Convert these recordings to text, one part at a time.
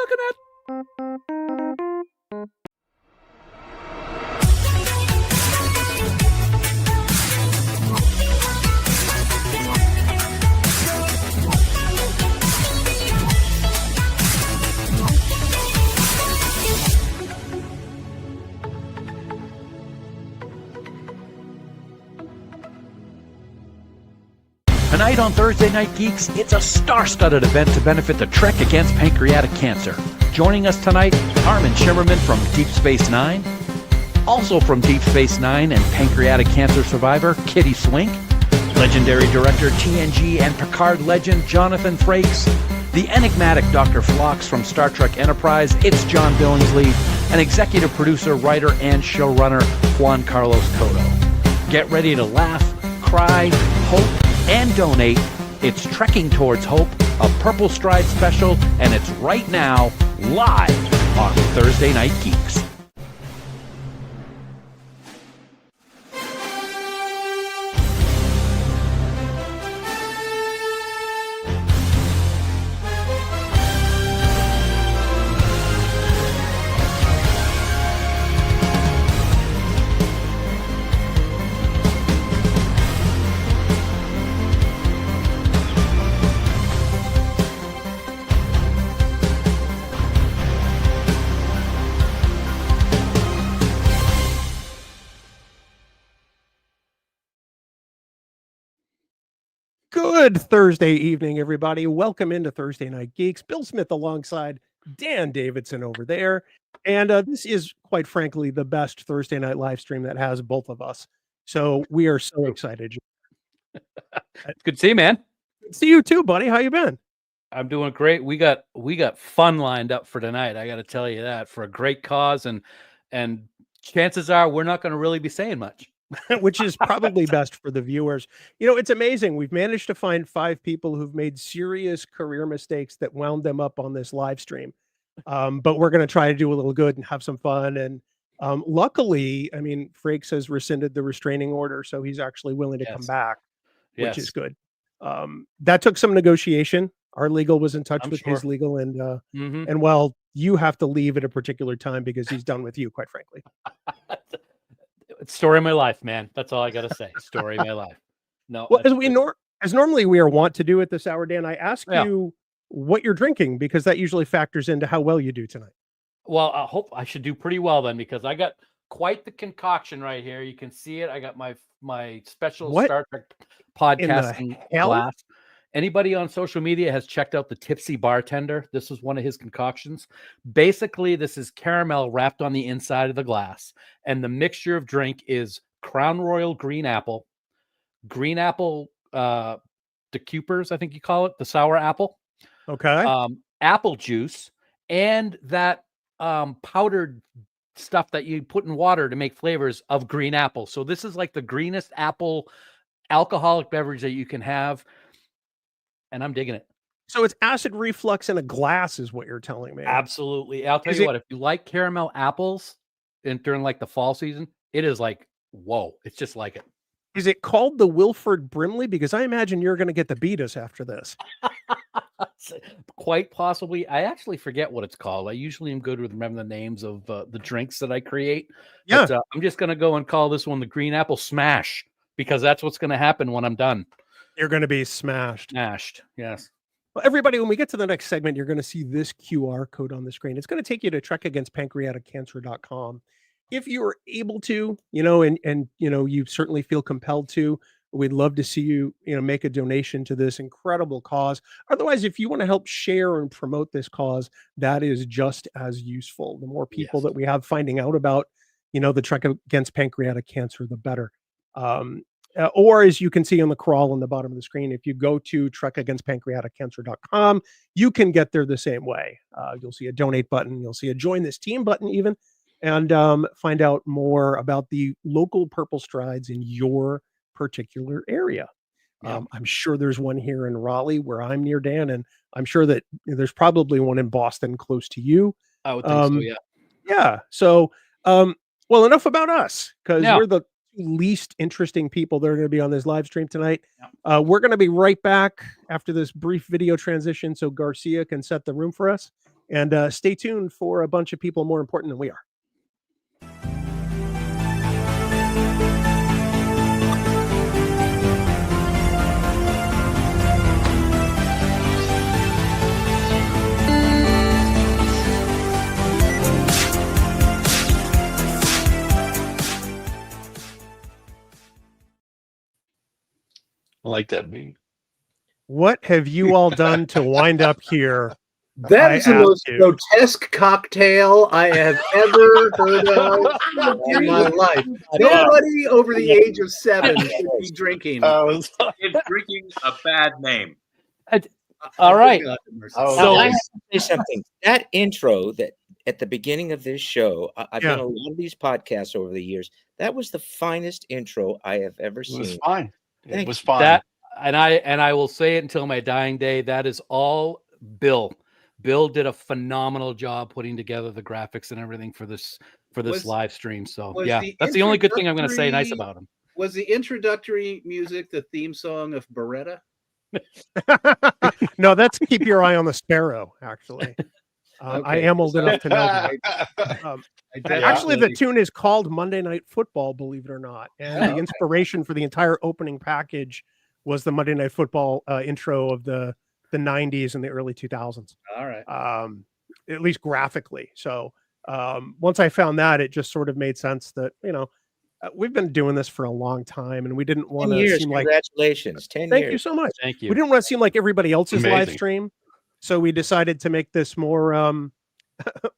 cooking it. Tonight on Thursday Night Geeks, it's a star-studded event to benefit the trek against pancreatic cancer. Joining us tonight, Armin Shimerman from Deep Space Nine. Also from Deep Space Nine and pancreatic cancer survivor, Kitty Swink. Legendary director TNG and Picard legend, Jonathan Frakes. The enigmatic Dr. Phlox from Star Trek Enterprise, it's John Billingsley. And executive producer, writer, and showrunner, Juan Carlos Coto. Get ready to laugh, cry, hope, and donate. It's Trekking Towards Hope, a Purple Stride special, and it's right now live on Thursday Night Geeks. Good Thursday evening, everybody. Welcome into Thursday Night Geeks. Bill Smith alongside Dan Davidson over there. And this is, quite frankly, the best Thursday night live stream that has both of us. So we are so excited. Good to see you, man. Good to see you too, buddy. How you been? I'm doing great. We got fun lined up for tonight. I got to tell you that, for a great cause, and chances are we're not going to really be saying much. Which is probably best for the viewers. You know, it's amazing. We've managed to find 5 people who've made serious career mistakes that wound them up on this live stream. But we're going to try to do a little good and have some fun. And luckily, I mean, Frakes has rescinded the restraining order, so he's actually willing to come back, which is good. That took some negotiation. Our legal was in touch with his legal, and well, you have to leave at a particular time because he's done with you, quite frankly. Story of my life, man. That's all I got to say. Story of my life. No. Well, as normally we are wont to do at this hour, Dan, I ask you what you're drinking because that usually factors into how well you do tonight. Well, I hope I should do pretty well then, because I got quite the concoction right here. You can see it. I got my special Star Trek podcasting glass. Anybody on social media has checked out the Tipsy Bartender. This is one of his concoctions. Basically, this is caramel wrapped on the inside of the glass. And the mixture of drink is Crown Royal green apple decupers, I think you call it, the sour apple. Okay. Apple juice, and that powdered stuff that you put in water to make flavors of green apple. So this is like the greenest apple alcoholic beverage that you can have. And I'm digging it. So it's acid reflux in a glass is what you're telling me. Absolutely. I'll tell you what, if you like caramel apples during like the fall season, it is like, whoa, it's just like it. Is it called the Wilford Brimley? Because I imagine you're going to get the beat us after this. Quite possibly. I actually forget what it's called. I usually am good with remembering the names of the drinks that I create. Yeah. But, I'm just going to go and call this one the Green Apple Smash, because that's what's going to happen when I'm done. You're going to be smashed. Smashed, yes. Well, everybody, when we get to the next segment, you're going to see this QR code on the screen. It's going to take you to trekagainstpancreaticcancer.com. If you are able to, and you certainly feel compelled to, we'd love to see you, make a donation to this incredible cause. Otherwise, if you want to help share and promote this cause, that is just as useful. The more people that we have finding out about, the Trek Against Pancreatic Cancer, the better. Or as you can see on the crawl on the bottom of the screen, if you go to trekagainstpancreaticcancer.com, you can get there the same way. You'll see a donate button. You'll see a join this team button even, and find out more about the local Purple Strides in your particular area. I'm sure there's one here in Raleigh where I'm near, Dan, and I'm sure that there's probably one in Boston close to you. I would think so, yeah. Yeah. So, well, enough about us, because we're the least interesting people that are going to be on this live stream tonight. We're going to be right back after this brief video transition so Garcia can set the room for us, And stay tuned for a bunch of people more important than we are. I like that beat. What have you all done to wind up here? That is the most grotesque cocktail I have ever heard of in my life. Nobody over the age of 7 should be drinking. It's drinking a bad name. All right. So I have to say something. That intro that at the beginning of this show, I've done a lot of these podcasts over the years. That was the finest intro I have ever seen. It was fine. It was fine. That, and I will say it until my dying day. That is all Bill. Bill did a phenomenal job putting together the graphics and everything for this live stream. So yeah, that's the only good thing I'm going to say nice about him. Was the introductory music the theme song of Beretta? No, that's Keep Your Eye on the Sparrow, actually. I am old enough to know that. Actually, the tune is called Monday Night Football, believe it or not. And the inspiration for the entire opening package was the Monday Night Football intro of the 90s and the early 2000s. All right. At least graphically. So once I found that, it just sort of made sense that, we've been doing this for a long time and we didn't want to seem like... Congratulations. 10 years. Thank you so much. Thank you. We didn't want to seem like everybody else's live stream. So we decided to make this more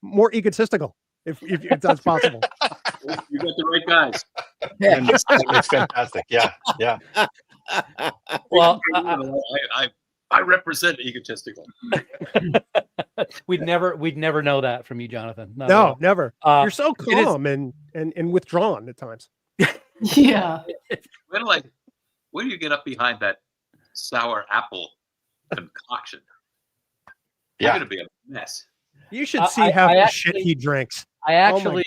more egotistical, if that's possible. You got the right guys. And it's fantastic. Yeah. Well, I represent egotistical. we'd never know that from you, Jonathan. No, never. You're so calm and withdrawn at times. Yeah. When do you get up behind that sour apple concoction? You're going to be a mess. You should see half the shit he drinks. I actually,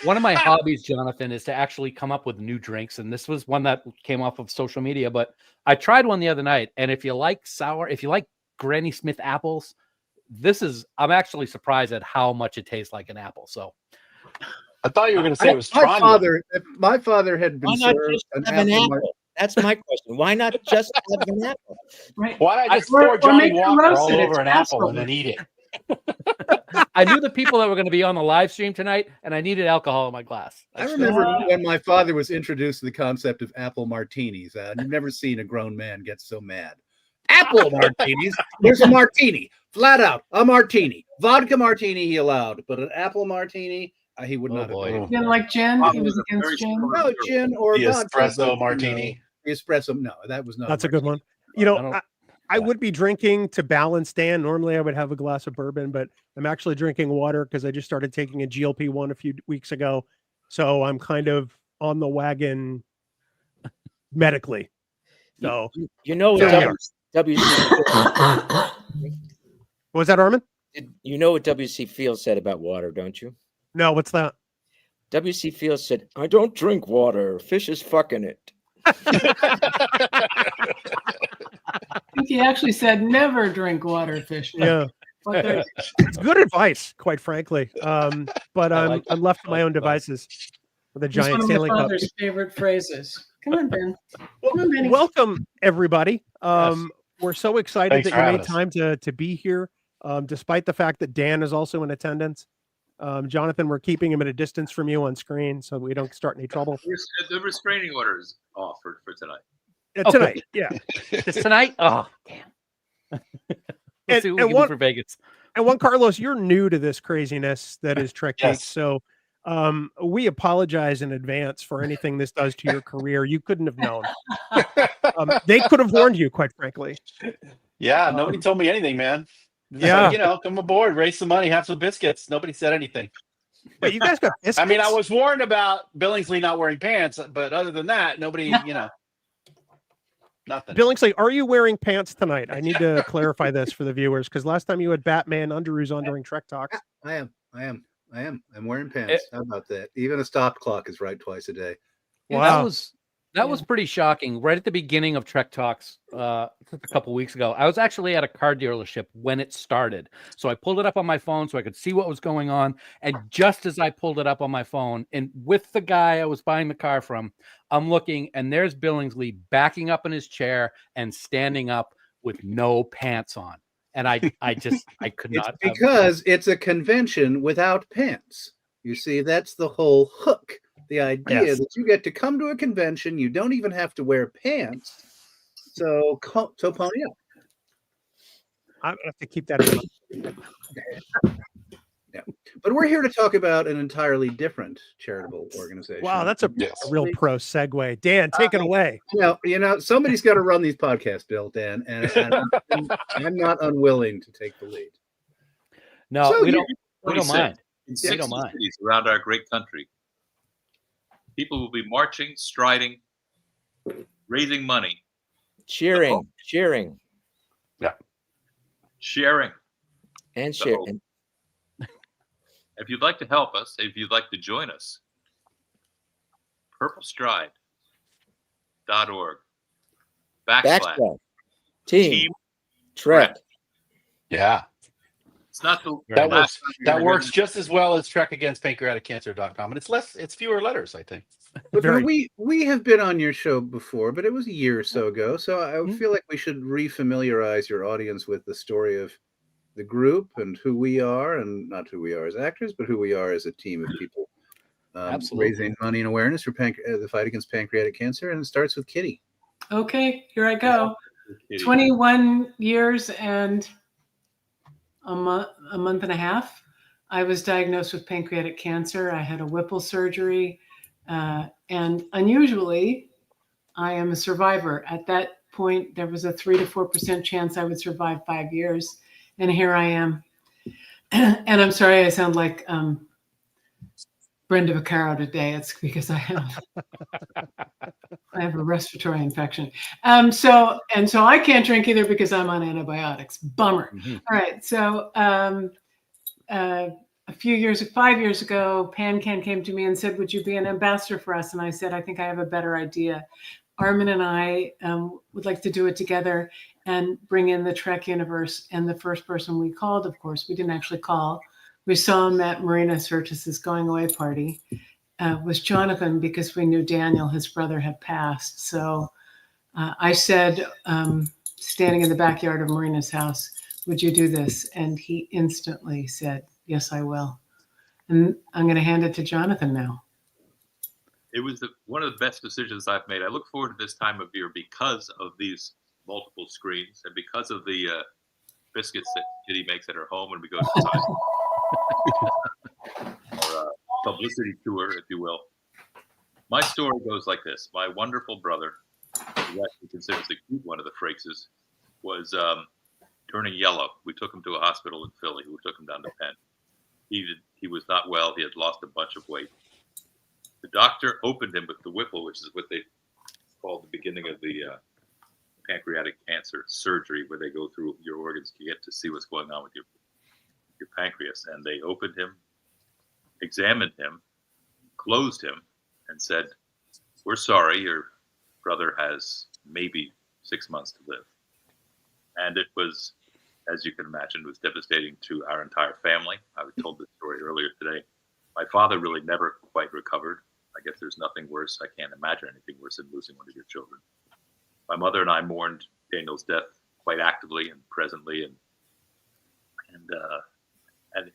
one of my hobbies, Jonathan, is to actually come up with new drinks. And this was one that came off of social media, but I tried one the other night. And if you like Granny Smith apples, I'm actually surprised at how much it tastes like an apple. So I thought you were going to say it was my father had been served an apple. That's my question. Why not just have an apple? Right. Why not just pour Johnny Walker all over an apple and then eat it? I knew the people that were going to be on the live stream tonight, and I needed alcohol in my glass. I remember when my father was introduced to the concept of apple martinis. I've never seen a grown man get so mad. Apple martinis? There's a martini. Flat out, a martini. Vodka martini he allowed, but an apple martini, he would not have. You didn't like gin? He was against gin? No, gin or the vodka. espresso martini. The espresso, no, that was not. That's a good one. I would be drinking to balance Dan. Normally I would have a glass of bourbon, but I'm actually drinking water because I just started taking a GLP-1 a few weeks ago. So I'm kind of on the wagon medically. So WC. What was that, Armin? You know what WC Fields said about water, don't you? No, what's that? WC Fields said, "I don't drink water. Fish is fucking it." I think he actually said never drink water, fish. Yeah. It's good advice, quite frankly. But I'm left to my own devices with a giant Stanley Cup. One of my father's favorite phrases. Come on, Ben. Welcome, everybody. We're so excited that you made time to be here, despite the fact that Dan is also in attendance. Jonathan, we're keeping him at a distance from you on screen so we don't start any trouble. The restraining order is off for tonight. Tonight, yeah. It's tonight? Oh, damn. Let's see what we can do for Vegas. And Juan Carlos, you're new to this craziness that is Trek Geeks, so we apologize in advance for anything this does to your career. You couldn't have known. They could have warned you, quite frankly. Yeah, nobody told me anything, man. Yeah, like, come aboard, raise some money, have some biscuits. Nobody said anything. Wait, you guys got biscuits? I mean, I was warned about Billingsley not wearing pants, but other than that, nobody, nothing. Billingsley, are you wearing pants tonight? I need to clarify this for the viewers because last time you had Batman underoos on during Trek Talks. I am. I'm wearing pants. How about that? Even a stop clock is right twice a day. Wow. That was pretty shocking. Right at the beginning of Trek Talks a couple weeks ago, I was actually at a car dealership when it started. So I pulled it up on my phone so I could see what was going on. And just as I pulled it up on my phone, and with the guy I was buying the car from, I'm looking, and there's Billingsley backing up in his chair and standing up with no pants on. And I could not. Because it's a convention without pants. You see, that's the whole hook. The idea that you get to come to a convention, you don't even have to wear pants. So pony up. I'm gonna have to keep that in mind. Yeah. But we're here to talk about an entirely different charitable organization. Wow, that's a real pro segue. Dan, take it away. You know, somebody's got to run these podcasts, Bill, Dan, and I'm not unwilling to take the lead. No, So we don't mind. In We 60 don't mind. cities around our great country, people will be marching, striding, raising money, Cheering, sharing. and So, sharing. if you'd like to help us, if you'd like to join us, purplestride.org Backslash. Team. Trek. Trek. Yeah. It's not the That last works. time you're That gonna works hear just as well as trekagainstpancreaticcancer.com. And it's fewer letters, I think. But Very. we have been on your show before, but it was a year or so ago. So I feel like we should refamiliarize your audience with the story of the group and who we are, and not who we are as actors, but who we are as a team of people Absolutely. raising money and awareness for the fight against pancreatic cancer. And it starts with Kitty. Okay, here I go. Kitty. 21 years and a month and a half. I was diagnosed with pancreatic cancer. I had a Whipple surgery. And unusually, I am a survivor. At that point, there was a 3 to 4% chance I would survive 5 years. And here I am. And I'm sorry I sound like Brenda Vaccaro today. It's because I have a respiratory infection. So I can't drink either because I'm on antibiotics. Bummer. Mm-hmm. All right. So a few years, 5 years ago, PanCAN came to me and said, "Would you be an ambassador for us?" And I said, "I think I have a better idea. Armin and I would like to do it together and bring in the Trek universe." And the first person we called, of course, we didn't actually call. We saw him at Marina Sirtis's going away party. Was Jonathan, because we knew Daniel, his brother, had passed. So I said, standing in the backyard of Marina's house, "Would you do this?" And he instantly said, "Yes, I will." And I'm going to hand it to Jonathan now. It was one of the best decisions I've made. I look forward to this time of year because of these multiple screens and because of the biscuits that Kitty makes at her home when we go to or publicity tour, if you will. My story goes like this. My wonderful brother, who actually considers the cute one of the Frakeses, was turning yellow. We took him to a hospital in Philly. We took him down to Penn. He was not well. He had lost a bunch of weight. The doctor opened him with the Whipple, which is what they call the beginning of the pancreatic cancer surgery, where they go through your organs to get to see what's going on with your pancreas. And they opened him, examined him, closed him, and said, "We're sorry, your brother has maybe 6 months to live." And it was, as you can imagine, was devastating to our entire family. I told this story earlier today. My father really never quite recovered. I guess there's nothing worse. I can't imagine anything worse than losing one of your children. My mother and I mourned Daniel's death quite actively and presently, and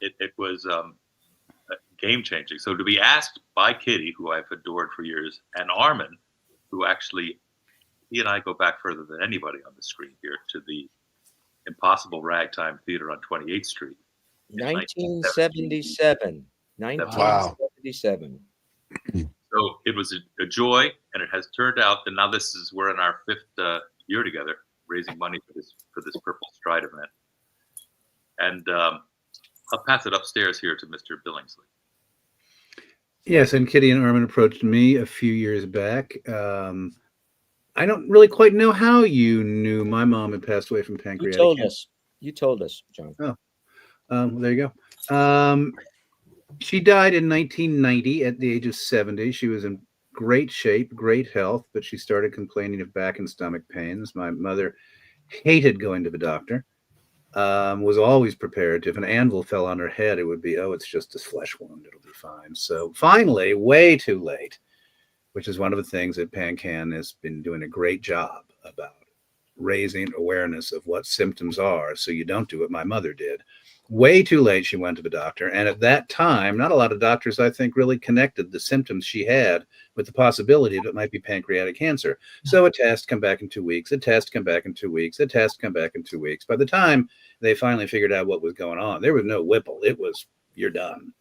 it was game changing. So to be asked by Kitty, who I've adored for years, and Armin, who actually, he and I go back further than anybody on the screen here, to the Impossible Ragtime Theater on 28th Street. 1977. 1977. So it was a joy, and it has turned out that now we're in our 5th year together, raising money for this Purple Stride event. And I'll pass it upstairs here to Mr. Billingsley. Yes, and Kitty and Armin approached me a few years back. I don't really quite know how you knew my mom had passed away from pancreatic cancer. You told us, John. Oh, there you go. She died in 1990 at the age of 70. She was in great shape, great health, but she started complaining of back and stomach pains. My mother hated going to the doctor, was always prepared. If an anvil fell on her head, it would be, oh, it's just a flesh wound. It'll be fine. So finally, way too late, which is one of the things that PanCAN has been doing a great job about, raising awareness of what symptoms are so you don't do what my mother did. Way too late, she went to the doctor. And at that time, not a lot of doctors, I think, really connected the symptoms she had with the possibility that it might be pancreatic cancer. So a test, come back in 2 weeks, a test, come back in 2 weeks, a test, come back in 2 weeks. By the time they finally figured out what was going on, there was no Whipple. It was, you're done.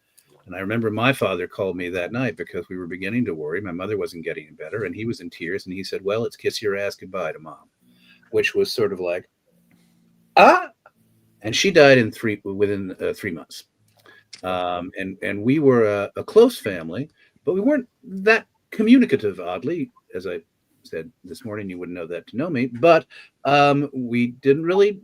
And I remember my father called me that night because we were beginning to worry. My mother wasn't getting better, and he was in tears. And he said, well, it's kiss your ass goodbye to mom, which was sort of like, and she died within 3 months. And we were a close family, but we weren't that communicative, oddly. As I said this morning, you wouldn't know that to know me, but we didn't really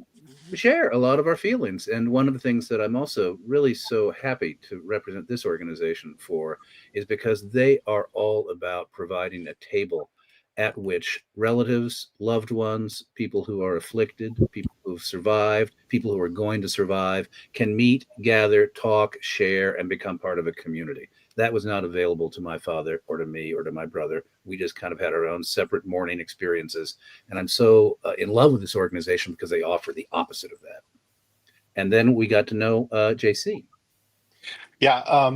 share a lot of our feelings. And one of the things that I'm also really so happy to represent this organization for is because they are all about providing a table at which relatives, loved ones, people who are afflicted, people who've survived, people who are going to survive can meet, gather, talk, share, and become part of a community. That was not available to my father or to me or to my brother. We just kind of had our own separate mourning experiences. And I'm so in love with this organization because they offer the opposite of that. And then we got to know JC. Yeah,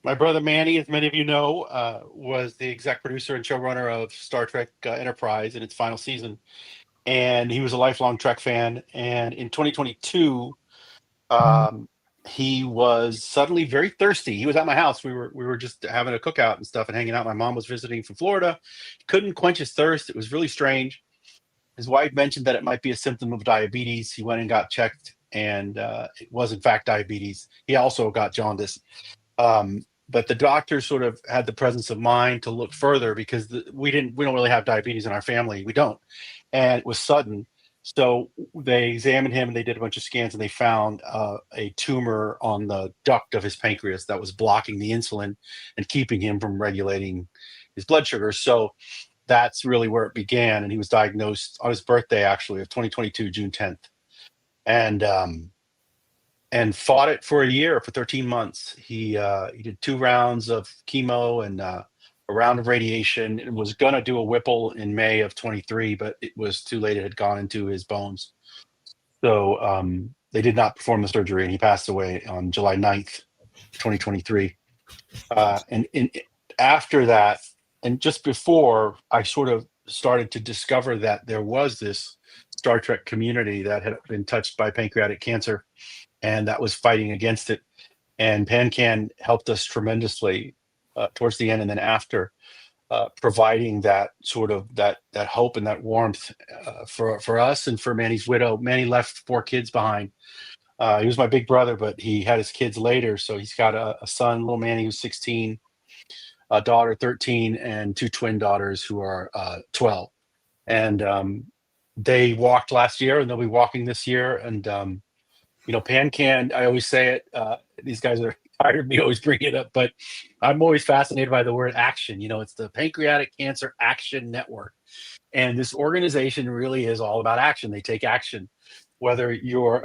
my brother Manny, as many of you know, was the exec producer and showrunner of Star Trek Enterprise in its final season, and he was a lifelong Trek fan. And in 2022, he was suddenly very thirsty. He was at my house. We were just having a cookout and stuff and hanging out. My mom was visiting from Florida. He couldn't quench his thirst. It was really strange. His wife mentioned that it might be a symptom of diabetes. He went and got checked, and it was in fact diabetes. He also got jaundice. But the doctor sort of had the presence of mind to look further because we don't really have diabetes in our family. We don't. And it was sudden. So they examined him and they did a bunch of scans, and they found a tumor on the duct of his pancreas that was blocking the insulin and keeping him from regulating his blood sugar. So that's really where it began. And he was diagnosed on his birthday, actually, of 2022, June 10th. And fought it for a year, for 13 months. He did 2 rounds of chemo and a round of radiation, and was going to do a Whipple in May of 23, but it was too late. It had gone into his bones. So they did not perform the surgery, and he passed away on July 9th, 2023. And after that, and just before, I sort of started to discover that there was this Star Trek community that had been touched by pancreatic cancer, and that was fighting against it. And PanCAN helped us tremendously towards the end, and then after, providing that sort of that hope and that warmth for us and for Manny's widow. Manny left 4 kids behind. He was my big brother, but he had his kids later. So he's got a son, little Manny, who's 16, a daughter, 13, and 2 twin daughters who are 12. And they walked last year, and they'll be walking this year. And PanCAN, I always say it, these guys are tired of me always bringing it up, but I'm always fascinated by the word action. It's the Pancreatic Cancer Action Network. And this organization really is all about action. They take action, whether you're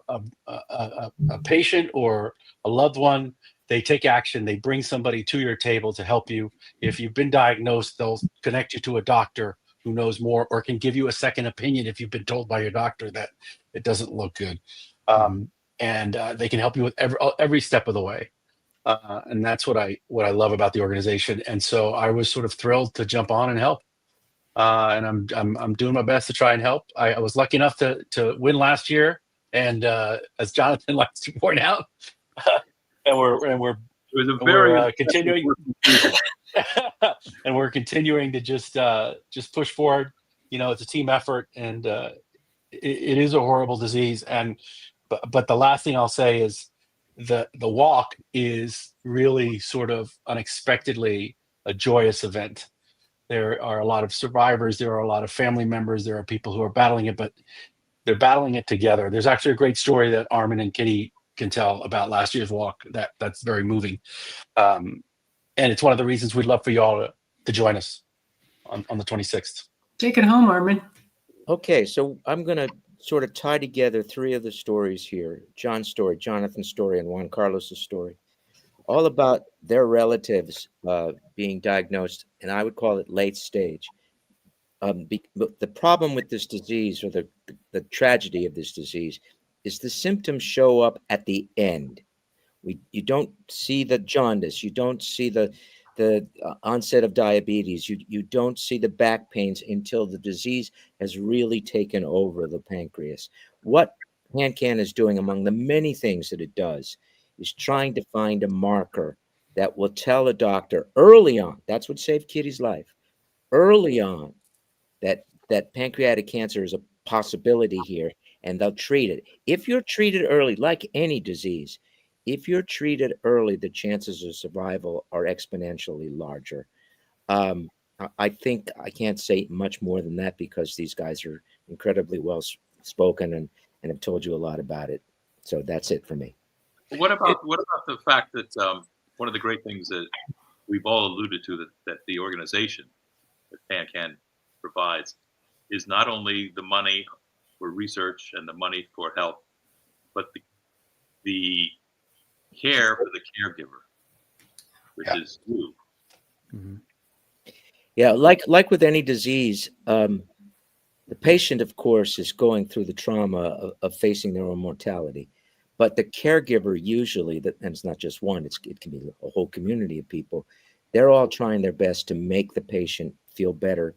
a patient or a loved one. They take action. They bring somebody to your table to help you. If you've been diagnosed, they'll connect you to a doctor who knows more, or can give you a second opinion if you've been told by your doctor that it doesn't look good. And they can help you with every step of the way. And that's what I love about the organization. And so I was sort of thrilled to jump on and help. And I'm doing my best to try and help. I was lucky enough to win last year, and as Jonathan likes to point out, and we're continuing, and we're continuing to just push forward. It's a team effort, and it is a horrible disease. But the last thing I'll say is the walk is really sort of unexpectedly a joyous event. There are a lot of survivors. There are a lot of family members. There are people who are battling it, but they're battling it together. There's actually a great story that Armin and Kitty can tell about last year's walk. That's very moving. And it's one of the reasons we'd love for you all to join us on the 26th. Take it home, Armin. Okay, so I'm going to sort of tie together three of the stories here: John's story, Jonathan's story, and Juan Carlos's story, all about their relatives being diagnosed, and I would call it late stage. But the problem with this disease, or the tragedy of this disease, is the symptoms show up at the end. You don't see the jaundice, you don't see the onset of diabetes, you don't see the back pains until the disease has really taken over the pancreas. What PanCAN is doing, among the many things that it does, is trying to find a marker that will tell a doctor early on, that's what saved Kitty's life, early on, that pancreatic cancer is a possibility here, and they'll treat it. If you're treated early, like any disease, if you're treated early, the chances of survival are exponentially larger. I think I can't say much more than that, because these guys are incredibly well spoken and have told you a lot about it. So that's it for me. What about the fact that one of the great things that we've all alluded to that the organization that PanCAN provides is not only the money for research and the money for help, but the care for the caregiver, which is you. Mm-hmm. Yeah, like with any disease, the patient, of course, is going through the trauma of facing their own mortality. But the caregiver usually, and it's not just one, it can be a whole community of people, they're all trying their best to make the patient feel better,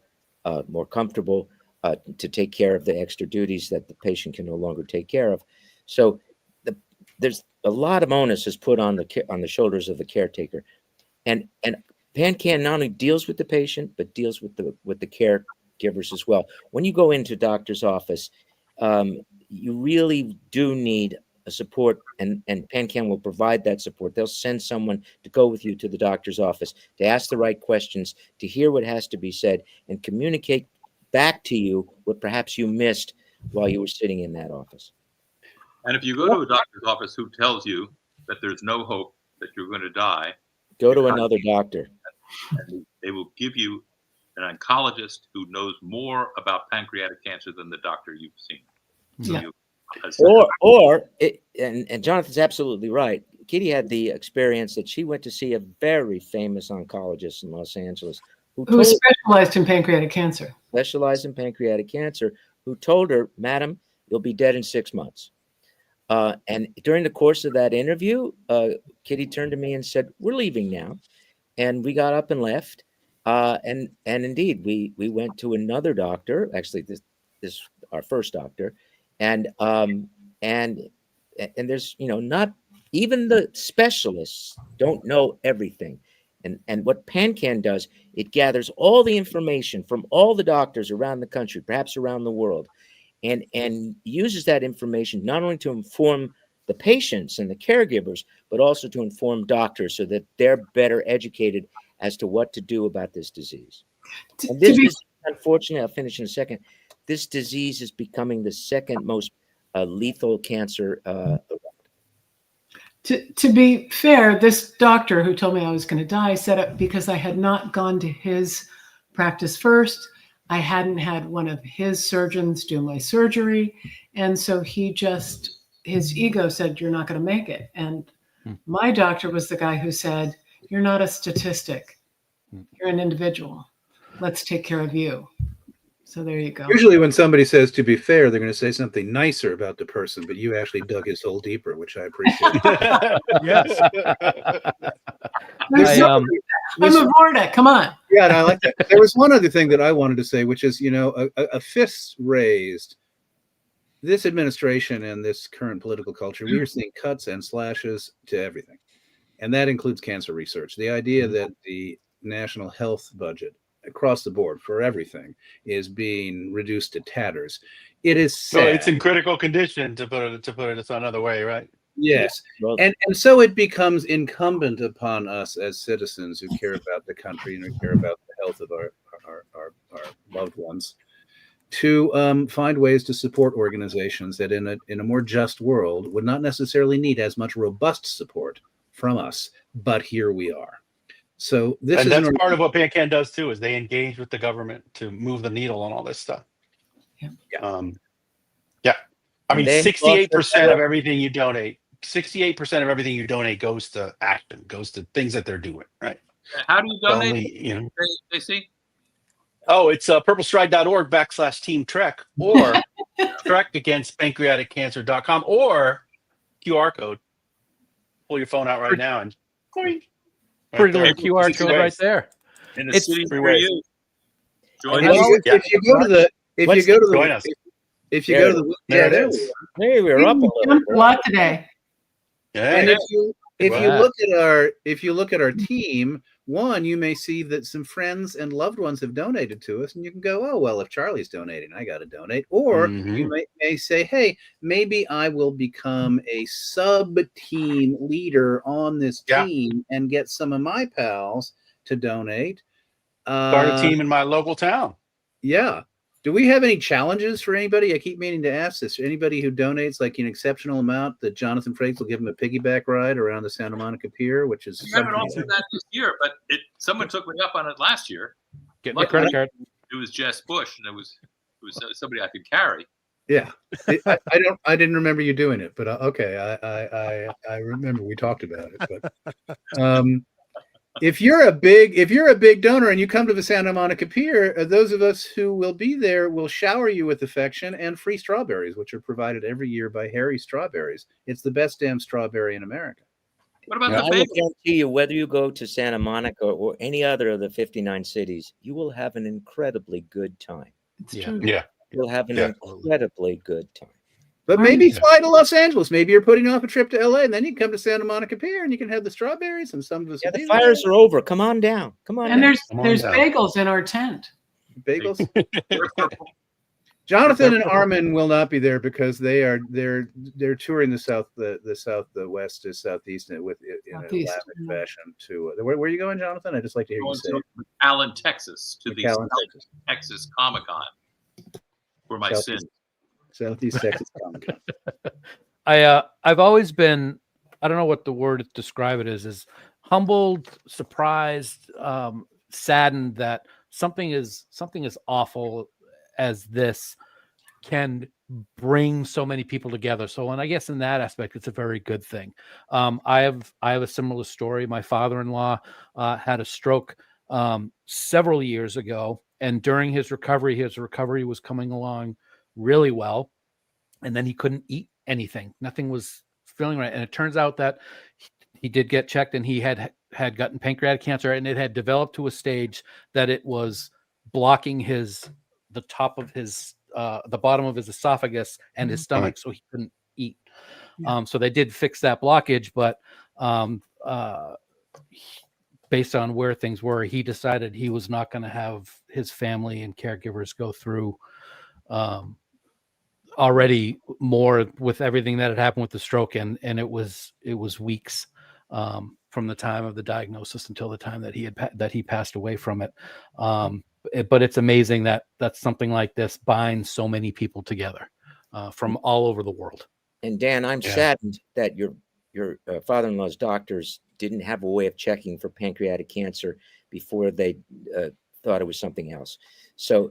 more comfortable, to take care of the extra duties that the patient can no longer take care of. So there's a lot of onus is put on the shoulders of the caretaker, and PanCAN not only deals with the patient but deals with the caregivers as well. When you go into a doctor's office, you really do need a support, and PanCAN will provide that support. They'll send someone to go with you to the doctor's office to ask the right questions, to hear what has to be said, and communicate back to you what perhaps you missed while you were sitting in that office. And if you go to a doctor's office who tells you that there's no hope, that you're going to die, go to another doctor. And they will give you an oncologist who knows more about pancreatic cancer than the doctor you've seen. So and Jonathan's absolutely right. Kitty had the experience that she went to see a very famous oncologist in Los Angeles who specialized in pancreatic cancer. Specialized in pancreatic cancer, who told her, "Madam, you'll be dead in 6 months." And during the course of that interview, Kitty turned to me and said, "We're leaving now." And we got up and left. And indeed, we went to another doctor. Actually, this our first doctor, and there's not even the specialists don't know everything. And what PanCAN does, it gathers all the information from all the doctors around the country, perhaps around the world, and uses that information not only to inform the patients and the caregivers, but also to inform doctors so that they're better educated as to what to do about this disease. And this is, unfortunately, I'll finish in a second, this disease is becoming the second most lethal cancer. To be fair, this doctor who told me I was going to die said it because I had not gone to his practice first. I hadn't had one of his surgeons do my surgery. And so his ego said, "You're not going to make it." And my doctor was the guy who said, "You're not a statistic. You're an individual. Let's take care of you." So there you go. Usually when somebody says to be fair, they're going to say something nicer about the person, but you actually dug his hole deeper, which I appreciate. Yes. I'm a Vorta. Come on. Yeah, and I like that. There was one other thing that I wanted to say, which is, a fist raised. This administration and this current political culture, we are seeing cuts and slashes to everything. And that includes cancer research. The idea that the national health budget across the board for everything is being reduced to tatters. It is sad. So it's in critical condition, to put it another way, right? Yes. And so it becomes incumbent upon us as citizens who care about the country and who care about the health of our loved ones to find ways to support organizations that in a more just world would not necessarily need as much robust support from us. But here we are. So this And is that's part of what PanCAN does too, is they engage with the government to move the needle on all this stuff. Yeah. Yeah. I And mean, they 68% of everything you donate, 68% of everything you donate goes to action, goes to things that they're doing, right? How do you donate? Only, They see. oh, it's purplestride.org/Team Trek, or trekagainstpancreaticcancer.com, or QR code. Pull your phone out right now and right Pretty there. little QR Easy code ways. right there. In the It's city free near ways. you. And Join it's us. always- if you go to the Join us. if you go to the There it there is. we are. Maybe we're up a little. Jumped a lot today. Yeah. And if Wow. you look at our team, one, you may see that some friends and loved ones have donated to us, and you can go, oh well, if Charlie's donating, I got to donate. Or you may say, hey, maybe I will become a sub-team leader on this team and get some of my pals to donate. Start a team in my local town. Yeah. Do we have any challenges for anybody? I keep meaning to ask this. Anybody who donates like an exceptional amount, that Jonathan Frakes will give them a piggyback ride around the Santa Monica Pier, which is We haven't offered that this year, but someone took me up on it last year. Get my credit card. It was Jess Bush, and it was somebody I could carry. Yeah, I didn't remember you doing it, but okay, I remember we talked about it. But if you're a big donor and you come to the Santa Monica Pier, those of us who will be there will shower you with affection and free strawberries, which are provided every year by Harry Strawberries. It's the best damn strawberry in America. What about I the will bagel? guarantee you, whether you go to Santa Monica or any other of the 59 cities, you will have an incredibly good time. It's true. Yeah. You'll have an Yeah. incredibly good time. But maybe fly to Los Angeles. Maybe you're putting off a trip to LA, and then you come to Santa Monica Pier, and you can have the strawberries, and some of us. Yeah, the fires are over. Come on down. Come on. And down. there's bagels in our tent. Bagels. Jonathan and Armin will not be there because they're touring the west to southeast with in an Southeast, elaborate fashion. To where are you going, Jonathan? I just like to hear you Going say. to Allen, Texas, to the McAllen, Texas. Texas Comic-Con for my Southeast- sins. Southeast Texas Comic Con. I've always been, I don't know what the word to describe it is humbled, surprised, saddened that something as awful as this can bring so many people together. So, and I guess in that aspect, it's a very good thing. I have a similar story. My father-in-law had a stroke several years ago, and during his recovery was coming along really well, and then he couldn't eat anything. Nothing was feeling right, and it turns out that he did get checked, and he had gotten pancreatic cancer, and it had developed to a stage that it was blocking the top of his the bottom of his esophagus and his stomach, so he couldn't eat. So they did fix that blockage, but based on where things were, he decided he was not going to have his family and caregivers go through already more with everything that had happened with the stroke, and it was weeks from the time of the diagnosis until the time that he passed away from it. But it's amazing that something like this binds so many people together from all over the world. And Dan, I'm saddened that your father-in-law's doctors didn't have a way of checking for pancreatic cancer before they thought it was something else. So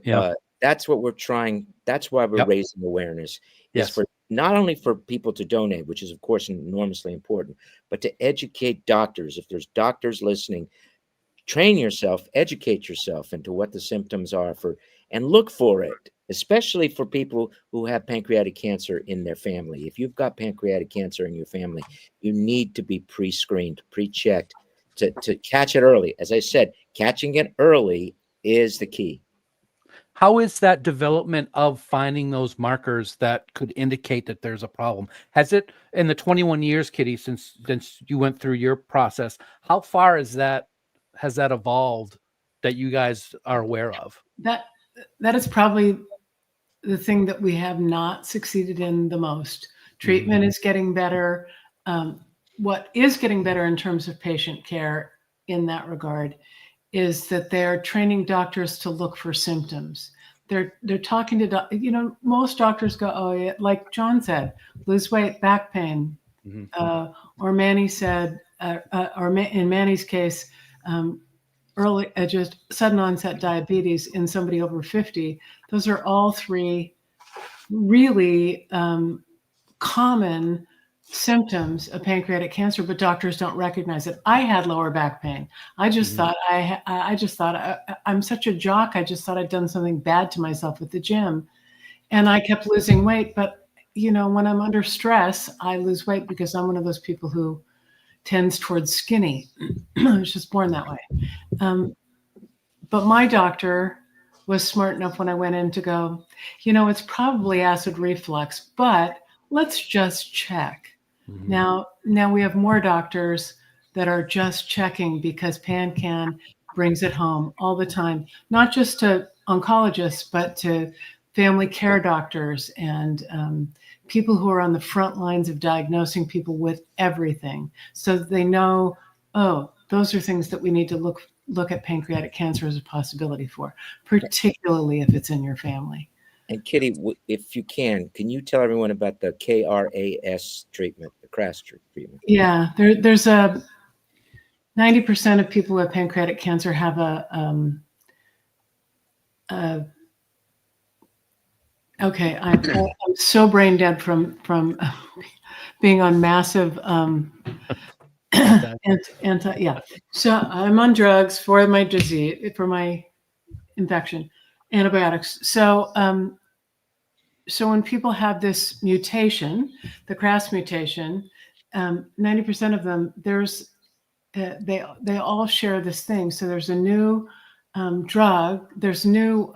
that's what we're trying. That's why we're raising awareness. Is for not only for people to donate, which is of course enormously important, but to educate doctors. If there's doctors listening, train yourself, educate yourself into what the symptoms are and look for it, especially for people who have pancreatic cancer in their family. If you've got pancreatic cancer in your family, you need to be pre-screened, pre-checked to catch it early. As I said, catching it early is the key. How is that development of finding those markers that could indicate that there's a problem? Has it, in the 21 years, Kitty, since you went through your process, how far has that evolved that you guys are aware of? That is probably the thing that we have not succeeded in the most. Treatment is getting better. What is getting better in terms of patient care in that regard is that they're training doctors to look for symptoms. They're talking to, most doctors go, oh, yeah, like John said, lose weight, back pain. Or Manny said, in Manny's case, early, just sudden onset diabetes in somebody over 50. Those are all three really common symptoms of pancreatic cancer, but doctors don't recognize it. I had lower back pain. I just thought I'm such a jock. I just thought I'd done something bad to myself at the gym, and I kept losing weight. But when I'm under stress, I lose weight because I'm one of those people who tends towards skinny. I was just born that way. But my doctor was smart enough when I went in to go, it's probably acid reflux, but let's just check. Now we have more doctors that are just checking because PanCAN brings it home all the time, not just to oncologists, but to family care doctors and people who are on the front lines of diagnosing people with everything. So they know, those are things that we need to look at pancreatic cancer as a possibility for, particularly if it's in your family. And Kitty, if you can you tell everyone about the KRAS treatment, the KRAS treatment? Yeah, there's a 90% of people with pancreatic cancer have I'm so brain dead from being on massive So I'm on drugs for my disease, for my infection, antibiotics. So when people have this mutation, the KRAS mutation, 90% of them, they all share this thing. So there's a new drug, there's new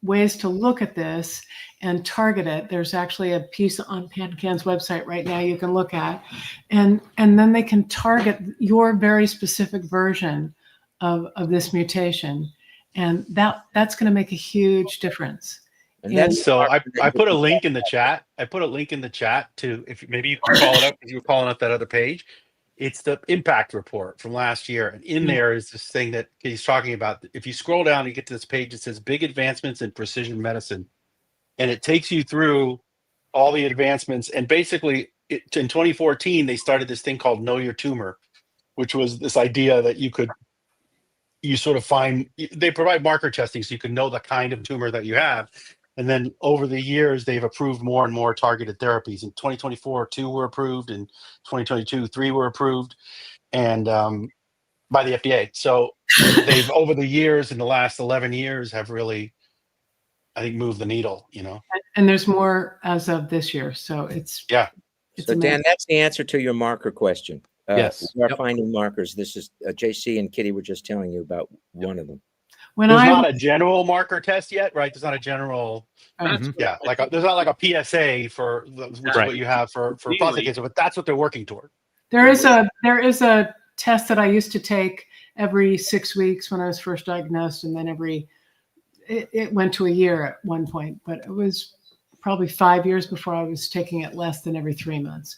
ways to look at this and target it. There's actually a piece on PanCAN's website right now you can look at, and then they can target your very specific version of this mutation, and that's going to make a huge difference. And that's So I put a link in the chat. I put a link in the chat to, if maybe you can call it up because you were calling up that other page. It's the impact report from last year. And in there is this thing that he's talking about. If you scroll down, you get to this page, it says big advancements in precision medicine. And it takes you through all the advancements. And basically in 2014, they started this thing called Know Your Tumor, which was this idea that you sort of they provide marker testing so you can know the kind of tumor that you have. And then over the years, they've approved more and more targeted therapies. In 2024, 2 were approved. In 2022, 3 were approved, and by the FDA. So they've, over the years, in the last 11 years, have really, I think, moved the needle. And there's more as of this year. So it's so amazing. Dan, that's the answer to your marker question. Yes. We are finding markers. This is JC and Kitty were just telling you about one of them. There's not a general marker test yet, right? There's not a general, there's not like a PSA for which is what you have for prostate cancer, but that's what they're working toward. There is a test that I used to take every 6 weeks when I was first diagnosed, and then it went to a year at one point, but it was probably 5 years before I was taking it less than every 3 months.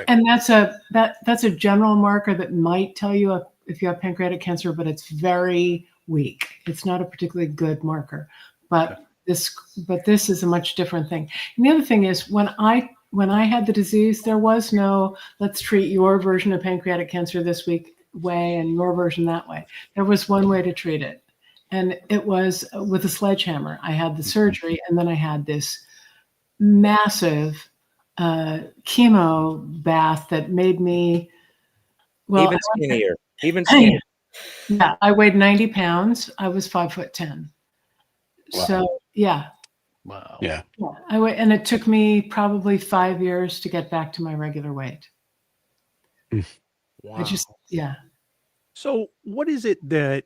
And that's a general marker that might tell you if you have pancreatic cancer, but it's very weak. It's not a particularly good marker, but this is a much different thing. And the other thing is when I had the disease, there was no, let's treat your version of pancreatic cancer this way and your version that way. There was one way to treat it. And it was with a sledgehammer. I had the surgery, and then I had this massive chemo bath that made me even skinnier. Yeah, I weighed 90 pounds. I was 5'10". Wow. So yeah. Wow. Yeah. And it took me probably 5 years to get back to my regular weight. Wow. Yeah. So what is it that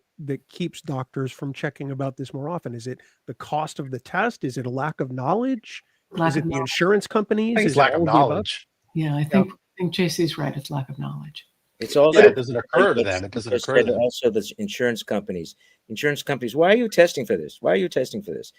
keeps doctors from checking about this more often? Is it the cost of the test? Is it a lack of knowledge? Is it the insurance companies? It's lack of knowledge. Yeah, I think JC's right. It's lack of knowledge. It's also it doesn't occur to them. It doesn't occur to them. Also, the insurance companies. Why are you testing for this? Why are you testing for this?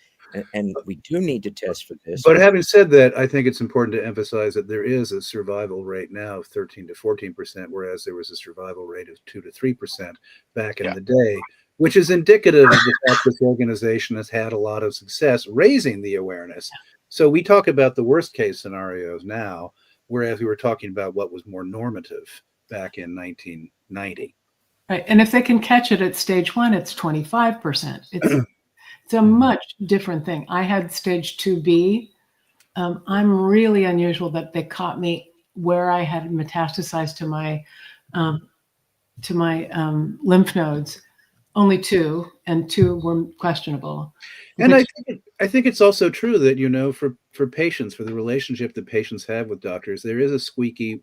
And we do need to test for this. But having said that, I think it's important to emphasize that there is a survival rate now of 13 to 14%, whereas there was a survival rate of 2 to 3% back in the day, which is indicative of the fact this organization has had a lot of success raising the awareness. So we talk about the worst case scenarios now, whereas we were talking about what was more normative back in 1990. Right. And if they can catch it at stage 1, it's 25%. It's a much different thing. I had stage 2B. I'm really unusual that they caught me where I had metastasized to my lymph nodes. Only 2, and 2 were questionable. And I think it's also true that, you know, for patients, for the relationship that patients have with doctors, there is a squeaky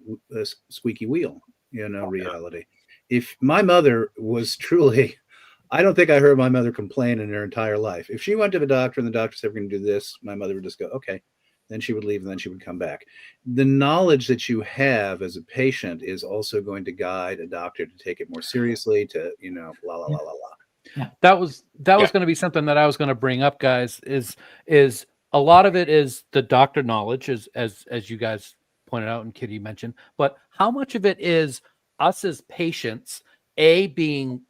wheel, you know, reality. If my mother was truly, I don't think I heard my mother complain in her entire life. If she went to the doctor and the doctor said, we're going to do this, my mother would just go, okay. Then she would leave and then she would come back. The knowledge that you have as a patient is also going to guide a doctor to take it more seriously, to, you know, la, la, la, la, la. Yeah. That was going to be something that I was going to bring up, guys, is a lot of it is the doctor knowledge, as you guys pointed out and Kitty mentioned, but how much of it is us as patients, being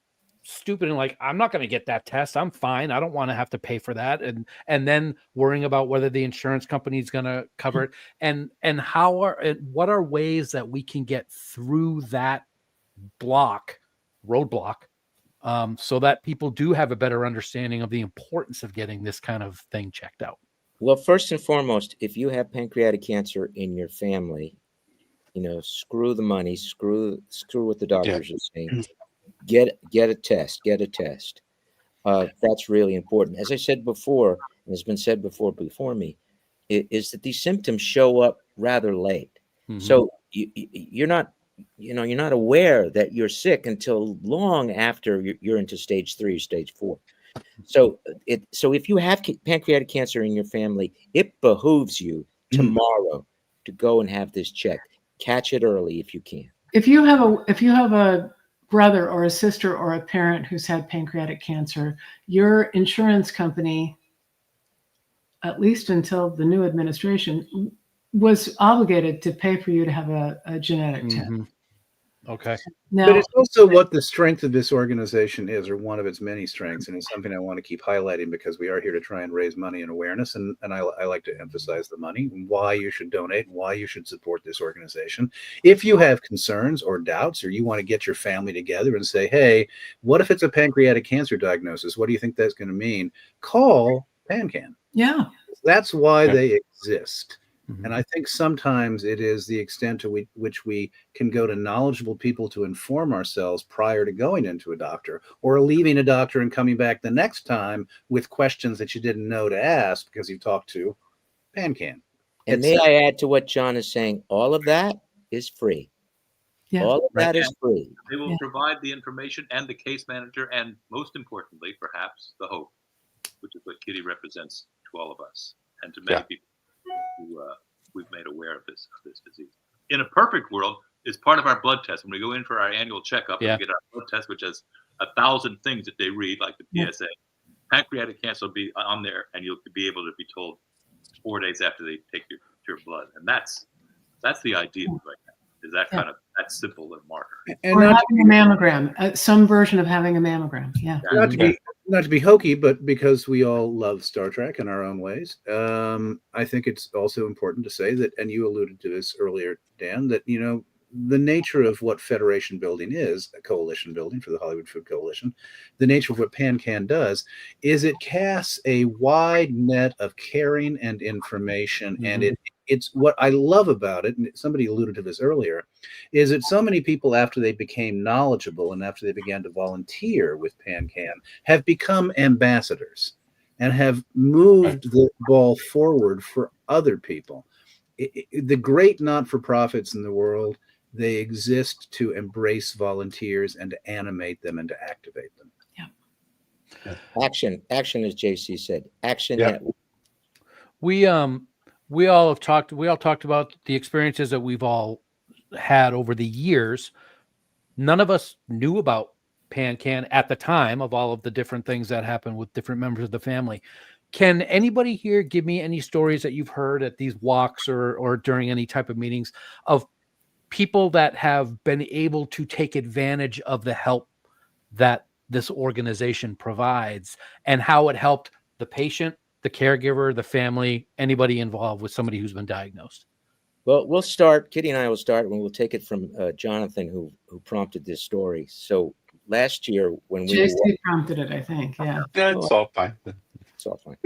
stupid and like, I'm not going to get that test. I'm fine. I don't want to have to pay for that. And then worrying about whether the insurance company is going to cover it. And what are ways that we can get through that roadblock, so that people do have a better understanding of the importance of getting this kind of thing checked out? Well, first and foremost, if you have pancreatic cancer in your family, you know, screw the money, screw what the doctors are saying. Get a test. That's really important. As I said before, and has been said before me, is that these symptoms show up rather late. Mm-hmm. So you're not aware that you're sick until long after you're into stage 3 or stage 4. So if you have pancreatic cancer in your family, it behooves you tomorrow to go and have this checked. Catch it early if you can. If you have a brother or a sister or a parent who's had pancreatic cancer, your insurance company, at least until the new administration, was obligated to pay for you to have a genetic test. Okay. Now, but it's also what the strength of this organization is, or one of its many strengths, and it's something I want to keep highlighting because we are here to try and raise money and awareness, and I like to emphasize the money, why you should donate, why you should support this organization. If you have concerns or doubts, or you want to get your family together and say, hey, what if it's a pancreatic cancer diagnosis? What do you think that's going to mean? Call PanCAN. Yeah. That's why they exist. And I think sometimes it is the extent to which we can go to knowledgeable people to inform ourselves prior to going into a doctor, or leaving a doctor and coming back the next time with questions that you didn't know to ask because you talked to PanCAN. And may I add to what John is saying, all of that is free. Yeah. All of that is free. They will provide the information and the case manager, and most importantly, perhaps, the hope, which is what Kitty represents to all of us and to many people who we've made aware of this disease. In a perfect world, it's part of our blood test. When we go in for our annual checkup and we get our blood test, which has 1,000 things that they read, like the PSA, pancreatic cancer will be on there, and you'll be able to be told 4 days after they take your blood. And that's the ideal right now, is that kind of that simple a marker. And or having a mammogram, some version of having a mammogram. Yeah. Not to be hokey, but because we all love Star Trek in our own ways, I think it's also important to say that, and you alluded to this earlier, Dan, that, you know, the nature of what Federation building is, a coalition building for the Hollywood Food Coalition, the nature of what PanCAN does is it casts a wide net of caring and information. And it's what I love about it, and somebody alluded to this earlier, is that so many people, after they became knowledgeable and after they began to volunteer with PanCAN, have become ambassadors and have moved the ball forward for other people. The great not-for-profits in the world, they exist to embrace volunteers and to animate them and to activate them. Yeah. Action, as JC said. Action Network. We all talked about the experiences that we've all had over the years. None of us knew about PanCAN at the time of all of the different things that happened with different members of the family. Can anybody here give me any stories that you've heard at these walks or during any type of meetings of people that have been able to take advantage of the help that this organization provides and how it helped the patient, the caregiver, the family, anybody involved with somebody who's been diagnosed? Well, we'll start. Kitty and I will start, and we'll take it from Jonathan, who prompted this story. So last year when we JC were, prompted it, I think. Yeah. Yeah, it's all fine. it's all fine.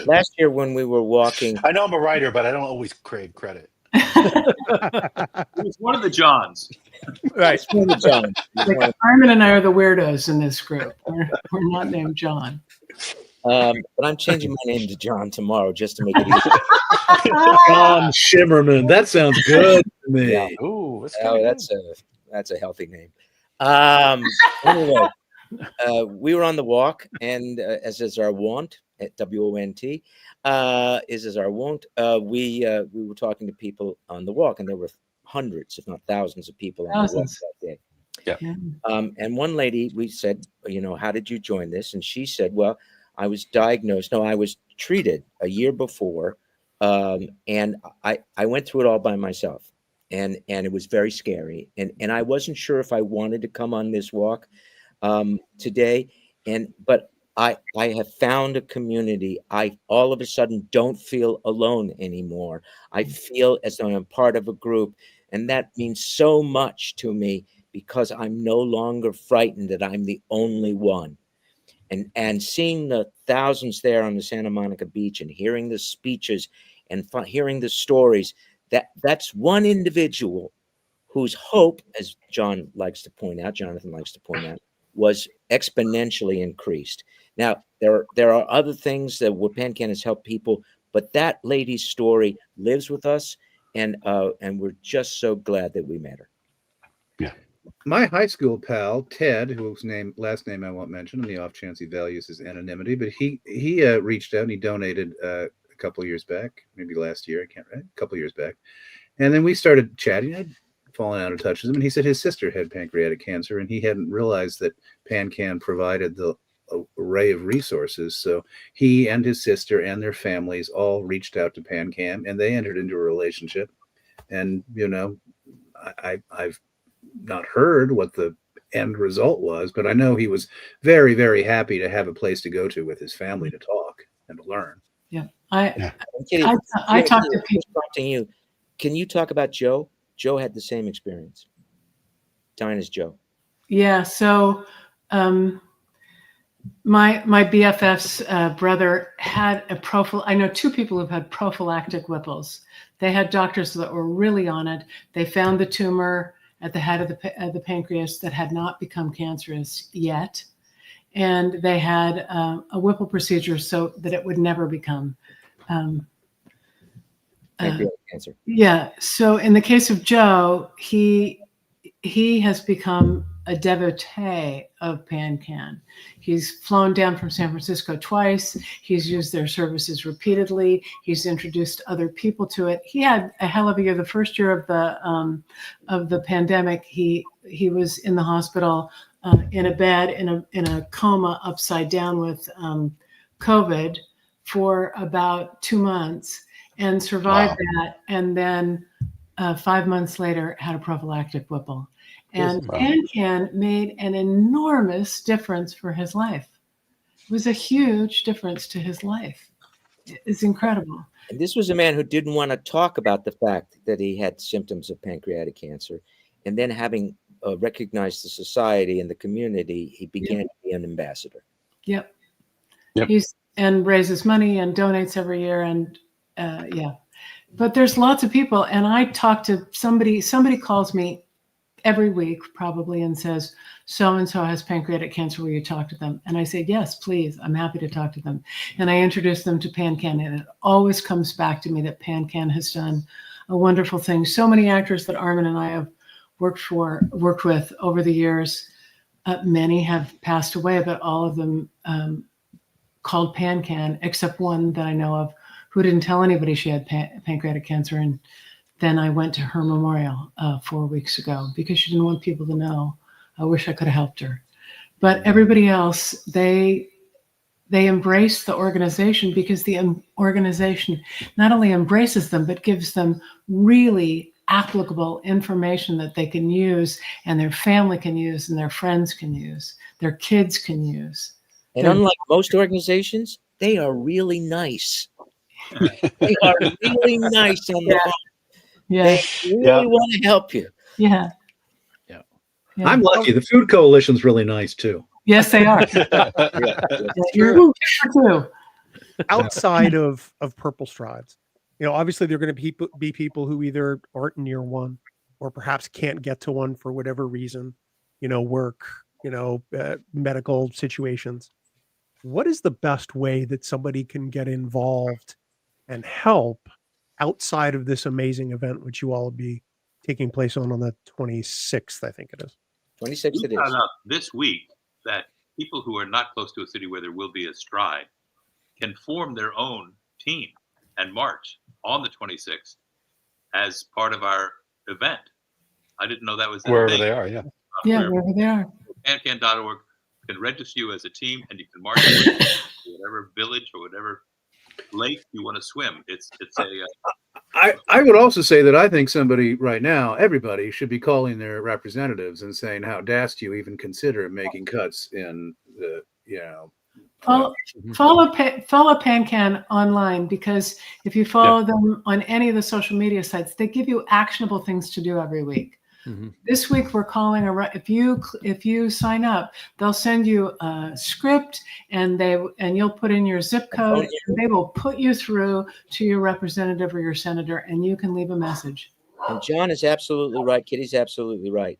Last year when we were walking, I know I'm a writer, but I don't always crave credit. It was one of the Johns. Right. John, Like Armin and I are the weirdos in this group. We're not named John. but I'm changing my name to John tomorrow just to make it easy. John Shimerman. That sounds good to me. Yeah. Ooh, that's Oh, kind that's a healthy name. Anyway, we were on the walk, and as is our wont at WONT, as our wont, we were talking to people on the walk, and there were hundreds, if not thousands, of people on the walk Thousands. that day. Yeah. And one lady, we said, how did you join this? And she said, well, I was diagnosed. No, I was treated a year before, and I went through it all by myself. And it was very scary. And I wasn't sure if I wanted to come on this walk today. But I have found a community. I all of a sudden don't feel alone anymore. I feel as though I'm part of a group. And that means so much to me because I'm no longer frightened that I'm the only one. And seeing the thousands there on the Santa Monica beach and hearing the speeches and hearing the stories, that's one individual whose hope, as Jonathan likes to point out, was exponentially increased. Now, there are other things that where PanCAN has helped people, but that lady's story lives with us, and we're just so glad that we met her. Yeah. My high school pal, Ted, whose last name I won't mention on the off chance he values his anonymity, but he reached out and he donated a couple of years back, maybe last year, a couple of years back. And then we started chatting. I'd fallen out of touch with him, and he said his sister had pancreatic cancer, and he hadn't realized that PanCAN provided the array of resources. So he and his sister and their families all reached out to PanCAN, and they entered into a relationship. And, I've not heard what the end result was, but I know he was very, very happy to have a place to go to with his family to talk and to learn. Yeah. Kitty, I talk to people. Prompting you. Can you talk about Joe? Joe had the same experience. Dinah's Joe. Yeah. So my BFF's brother had I know two people who've had prophylactic Whipples. They had doctors that were really on it. They found the tumor at the head of the pancreas that had not become cancerous yet. And they had a Whipple procedure so that it would never become Pancreatic cancer. Yeah. So in the case of Joe, he has become a devotee of PanCAN. He's flown down from San Francisco twice. He's used their services repeatedly. He's introduced other people to it. He had a hell of a year. The first year of the pandemic, he was in the hospital in a bed in a coma upside down with COVID for about 2 months and survived that. And then 5 months later had a prophylactic Whipple. And PanCAN made an enormous difference for his life. It was a huge difference to his life. It's incredible. And this was a man who didn't want to talk about the fact that he had symptoms of pancreatic cancer. And then having recognized the society and the community, he began to be an ambassador. Yep. And raises money and donates every year. And but there's lots of people. And I talk to somebody calls me every week probably and says, so-and-so has pancreatic cancer, will you talk to them? And I say, yes, please, I'm happy to talk to them. And I introduce them to PanCAN, and it always comes back to me that PanCAN has done a wonderful thing. So many actors that Armin and I have worked with over the years, many have passed away, but all of them called PanCAN, except one that I know of who didn't tell anybody she had pancreatic cancer. And then I went to her memorial 4 weeks ago because she didn't want people to know. I wish I could have helped her. But everybody else, they embrace the organization because the organization not only embraces them, but gives them really applicable information that they can use and their family can use and their friends can use, their kids can use. And unlike most organizations, they are really nice. They are really nice on the phone. Yeah. They really want to help you. Yeah. Yeah. I'm lucky. The Food Coalition's really nice too. Yes, they are. Yeah. You're too. Outside of Purple Strides, obviously there are going to be people who either aren't near one or perhaps can't get to one for whatever reason, work, medical situations. What is the best way that somebody can get involved and help outside of this amazing event, which you all will be taking place on the 26th, I think it is. 26th it We is. found out this week that people who are not close to a city where there will be a stride can form their own team and march on the 26th as part of our event. I didn't know that was a Wherever thing. they are, yeah. Yeah, wherever they are. PanCAN.org can register you as a team, and you can march to whatever village or whatever lake you want to swim. It's a I would also say that I think everybody should be calling their representatives and saying, how dast you even consider making cuts in the, Follow PanCAN online, because if you follow them on any of the social media sites, they give you actionable things to do every week. Mhm. This week we're calling if you sign up, they'll send you a script and you'll put in your zip code and they will put you through to your representative or your senator, and you can leave a message. And John is absolutely right. Kitty's absolutely right.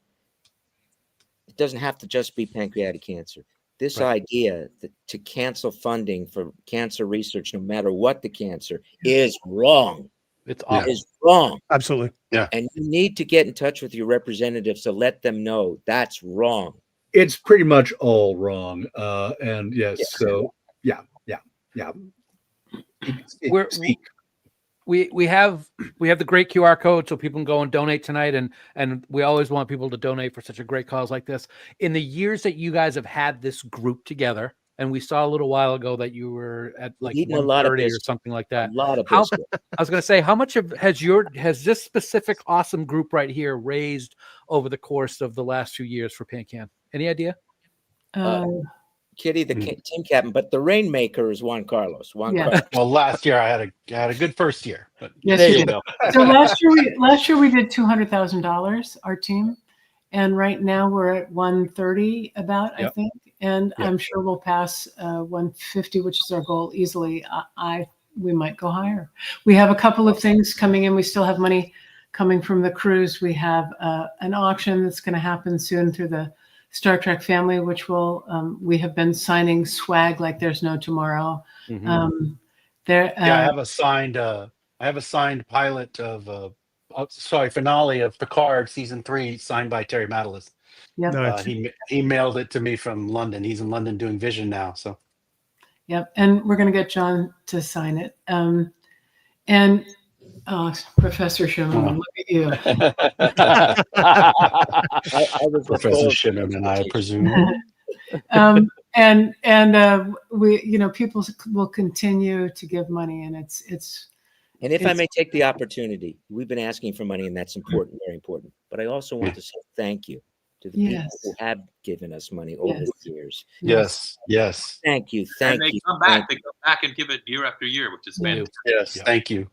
It doesn't have to just be pancreatic cancer. This idea that to cancel funding for cancer research, no matter what the cancer, is wrong. It's It awful. is wrong. Absolutely. And you need to get in touch with your representatives to let them know that's wrong. it's pretty much all wrong. And yes, so yeah. Speak. We have the great QR code so people can go and donate tonight, and we always want people to donate for such a great cause like this. In the years that you guys have had this group together, and we saw a little while ago that you were at like Eating a lot of 130 or biscuit. something like that. A lot of How, biscuit. I was going to say, how much has this specific awesome group right here raised over the course of the last few years for PanCAN? Any idea? Kitty, the team captain, but the rainmaker is Juan Carlos. Yeah. Well, last year I had a good first year, but Yes, there you you did. go. So last year we did $200,000, our team, and right now we're at 130 about, I think, and I'm sure we'll pass 150, which is our goal easily. We might go higher. We have a couple of things coming in. We still have money coming from the cruise. We have an auction that's going to happen soon through the Star Trek family, which will we have been signing swag like there's no tomorrow. Mhm. I have a signed pilot of finale of Picard season 3 signed by Terry Matalis. Yep. Nice. He mailed it to me from London. He's in London doing Vision now. So Yep. And we're going to get John to sign it. And Professor Shimerman, look at you. I was Professor Shimerman, I presume. And we, people will continue to give money, and it's. And if I may take the opportunity, we've been asking for money, and that's important, very important. But I also want to say thank you to the people who have given us money over the years. Yes. Thank you. and they come back. They come back and give it year after year, which is fantastic. Yes. Thanyou. Thank you.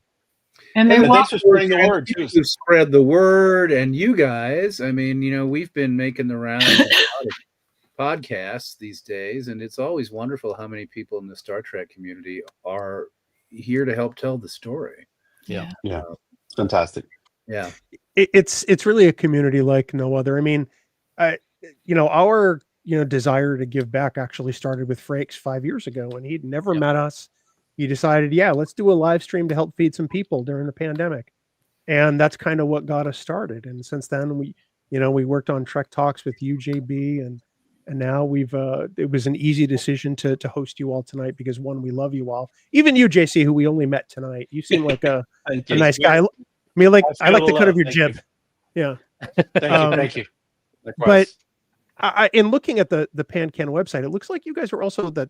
And they And want thanks for spreading the word too. To spread the word, and you guys, I mean, we've been making the rounds of a lot of podcasts these days, and it's always wonderful how many people in the Star Trek community are here to help tell the story. Yeah. Fantastic. Yeah. It's really a community like no other. I mean, our desire to give back actually started with Frakes 5 years ago, and he'd never met us. He decided, let's do a live stream to help feed some people during the pandemic. And that's kind of what got us started. And since then we worked on Trek Talks with you, JB, and now it was an easy decision to host you all tonight because one, we love you all. Even you, JC, who we only met tonight. You seem like a nice guy. I mean, I like the cut of your jib. Yeah. Thank you. Likewise. But in looking at the PanCAN website, it looks like you guys are also the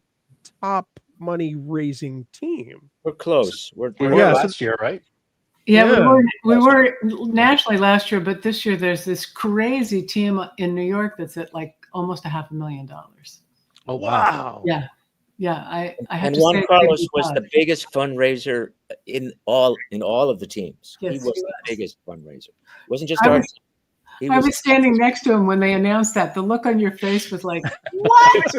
top money raising team. We're close. We were last year, right? Yeah, we were nationally last year, but this year there's this crazy team in New York that's at like almost $500,000. Oh wow! Yeah. I have And to Juan say, Carlos was the biggest fundraiser in all of the teams. Yes, He was he the was. biggest fundraiser. It wasn't just our team. I was standing next to him when they announced that. The look on your face was like, what?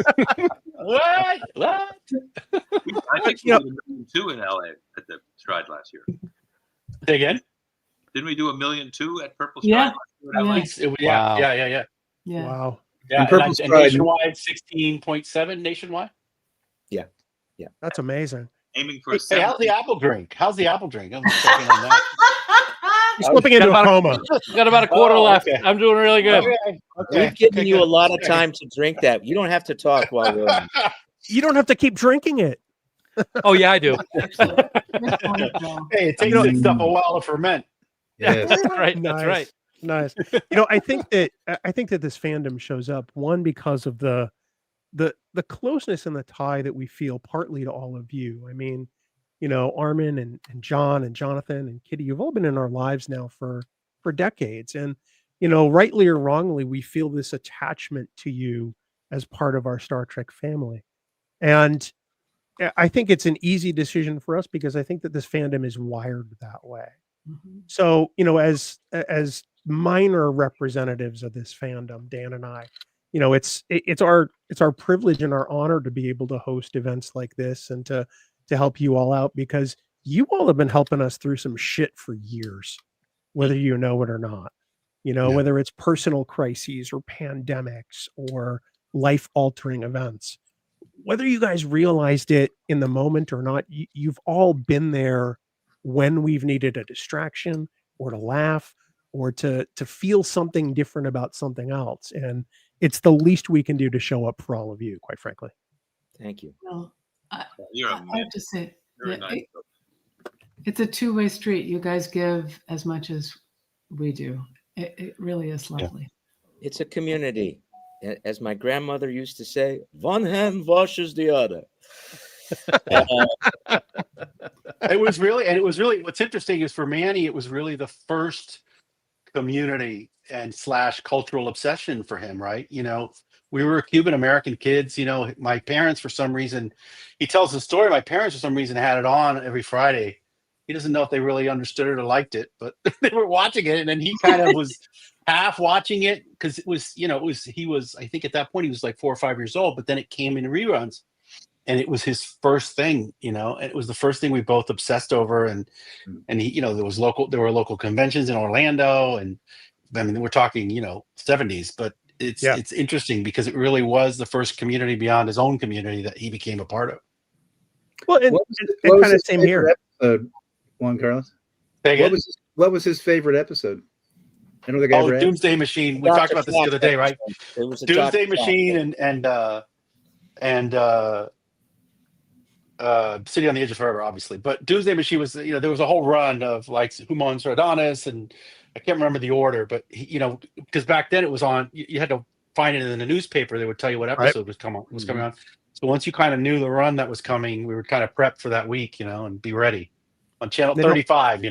What? I think we did 1.2 million in LA at the Stride last year. Say again? Didn't we do 1.2 million at Purple Yeah. Stride last year? Yeah. Wow. Yeah. Yeah. Wow. Yeah, And Purple and Stride- nationwide 16.7 nationwide. That's amazing. Aiming for Hey, how's the 17. apple drink? How's the apple drink? I'm checking on that. He's slipping into a coma. Got about a quarter Oh, left. okay. I'm doing really good. We've given you good. a lot of time to drink that. You don't have to talk while we're on. You don't have to keep drinking it. Oh yeah, I do. Excellent. Good point, Bill. Hey, it takes that stuff a while to ferment. Yes. That's right. That's right. Nice. I think that this fandom shows up, one, because of the closeness and the tie that we feel partly to all of you. I mean, Armin and John and Jonathan and Kitty, you've all been in our lives now for decades. And, rightly or wrongly, we feel this attachment to you as part of our Star Trek family. And I think it's an easy decision for us because I think that this fandom is wired that way. Mhm. So, as minor representatives of this fandom, Dan and I, it's our privilege and our honor to be able to host events like this and to help you all out, because you all have been helping us through some shit for years, whether you know it or not. Whether it's personal crises or pandemics or life-altering events, whether you guys realized it in the moment or not, you've all been there when we've needed a distraction or to laugh or to feel something different about something else. And it's the least we can do to show up for all of you, quite frankly. Thank you. Well, You're a I man. have to say, Very yeah, nice. it's a two-way street. You guys give as much as we do. It really is lovely. It's a community. As my grandmother used to say, one hand washes the other. It was really what's interesting is for Manny, it was really the first community and / cultural obsession for him, right? We were Cuban American kids. My parents, for some reason, he tells the story. My parents, for some reason, had it on every Friday. He doesn't know if they really understood it or liked it, but they were watching it, and then he kind of was half watching it because it was, I think at that point he was like 4 or 5 years old, but then it came in reruns. And it was his first thing, and it was the first thing we both obsessed over. And he, there were local conventions in Orlando, and I mean, we're talking, 70s, but it's interesting because it really was the first community beyond his own community that he became a part of. Well, and What was kind of his same favorite here. Episode, Juan Carlos? Say again? What was his favorite episode? I don't think I ever asked. Doomsday Machine. We talked about this the other day, right? It was a Doomsday Dr. Machine and City on the Edge of Forever, obviously, but Doomsday Machine was, there was a whole run of like Human Sardonis, and I can't remember the order, but because back then it was on, you had to find it in the newspaper. They would tell you what episode was coming on. So once you kind of knew the run that was coming, we were kind of prepped for that week, and be ready on channel 35,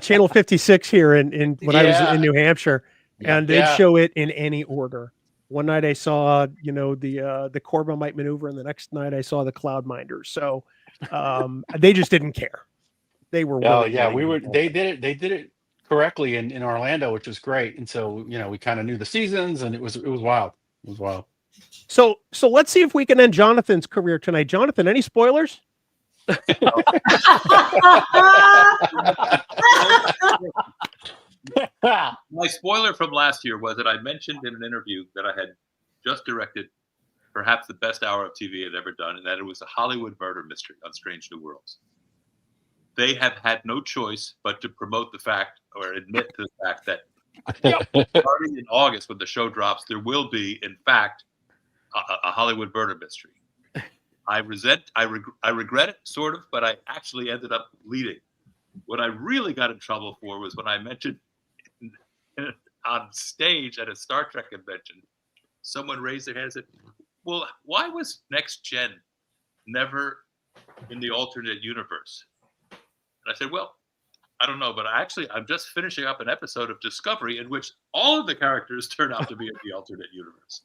Channel 56 here in when I was in New Hampshire, and they'd show it in any order. One night I saw, the Corbomite maneuver, and the next night I saw the Cloudminders. So they just didn't care. They were. They did it correctly in Orlando, which was great. And so, we kind of knew the seasons, and it was wild. It was wild. So let's see if we can end Jonathan's career tonight. Jonathan, any spoilers? My spoiler from last year was that I mentioned in an interview that I had just directed perhaps the best hour of TV I'd ever done, and that it was a Hollywood murder mystery on Strange New Worlds. They have had no choice but to promote the fact or admit to the fact that starting in August when the show drops, there will be, in fact, a Hollywood murder mystery. I regret it, sort of, but I actually ended up leading. What I really got in trouble for was when I mentioned on stage at a Star Trek convention, someone raised their hand and said, well, why was Next Gen never in the alternate universe? And I said, well, I don't know, but I'm just finishing up an episode of Discovery in which all of the characters turn out to be in the alternate universe.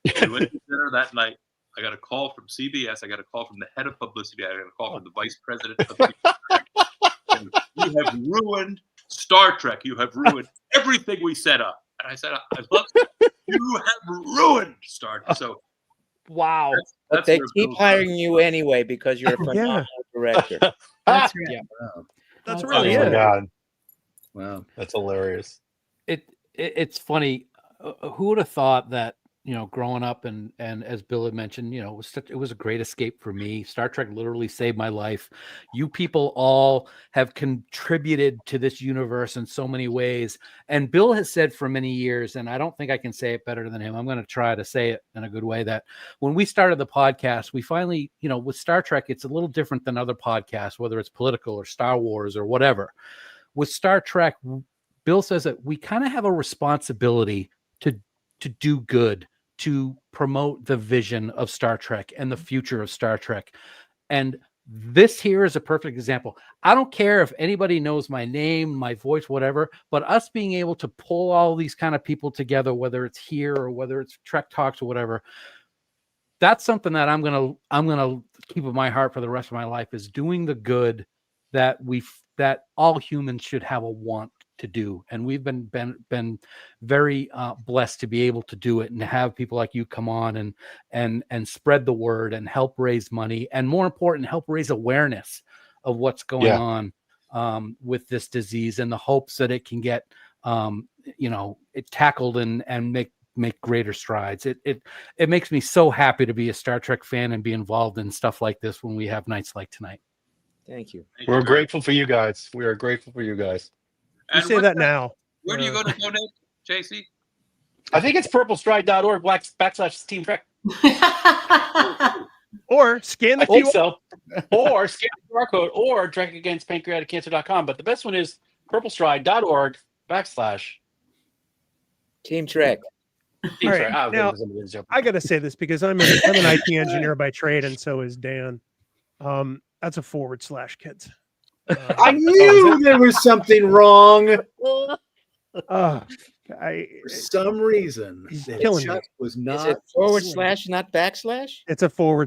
We went to dinner that night. I got a call from CBS. I got a call from the head of publicity. I got a call from the vice president of and we have ruined Star Trek, you have ruined everything we set up. And I said, I love it. You have ruined Star Trek. So Wow. But they where keep Bill's hiring you anyway because you're a phenomenal director. That's Yeah. right. Wow. That's That's really Oh my it. God, Wow. that's hilarious. It's funny. Who would have thought that, growing up and as Bill had mentioned, it was a great escape for me. Star Trek literally saved my life. You people all have contributed to this universe in so many ways. And Bill has said for many years, and I don't think I can say it better than him. I'm going to try to say it in a good way, that when we started the podcast, we finally, with Star Trek, it's a little different than other podcasts, whether it's political or Star Wars or whatever. With Star Trek, Bill says that we kind of have a responsibility to do good, to promote the vision of Star Trek and the future of Star Trek. And this here is a perfect example. I don't care if anybody knows my name, my voice, whatever, but us being able to pull all these kind of people together, whether it's here or whether it's Trek Talks or whatever, that's something that I'm going to keep in my heart for the rest of my life, is doing the good that all humans should have a want to do. And we've been very blessed to be able to do it and to have people like you come on and spread the word and help raise money, and more important, help raise awareness of what's going on with this disease, and the hopes that it can get it tackled and make greater strides. It makes me so happy to be a Star Trek fan and be involved in stuff like this when we have nights like tonight. Thank you. We're grateful for you guys. We are grateful for you guys. You say that now. Where do you go to donate, JC? I think it's purplestride.org / Team Trek. Or scan the I think QR. so. Or scan the QR code, or trackagainstpancreaticcancer.com. But the best one is purplestride.org / Team Trek. Team All Trek. right, now, I got to say this because I'm an IT engineer by trade, and so is Dan. That's a / kids. I knew there was something wrong. For some reason, He's it killing just me. was Is not it / not backslash? It's a / Oh